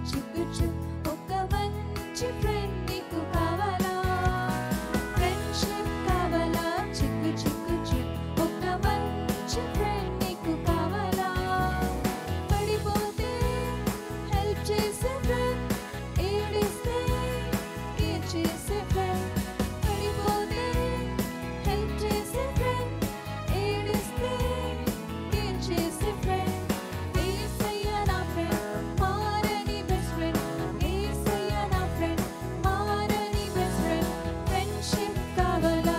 చిక్కు ఒక మంచి ఫ్రెండ్ నీకు కావాలా ఫ్రెండ్షిప్ కావాలా చిక్కు ఒక మంచి ఫ్రెండ్ నీకు కావాలా పడిపోతే హెల్ప్ చేసే ఫ్రెండ్ ఏడిస్తే కేర్ చేసే ఫ్రెండ్ పడిపోతే హెల్ప్ చేసే ఫ్రెండ్ ఏడిస్తే కేర్ చేసే ఫ్రెండ్ యేసయ్య నా ఫ్రెండ్ మారని బెస్ట్ ఫ్రెండ్ యేసయ్య నా ఫ్రెండ్ మారని బెస్ట్ ఫ్రెండ్ ఫ్రెండ్షిప్ కావాలా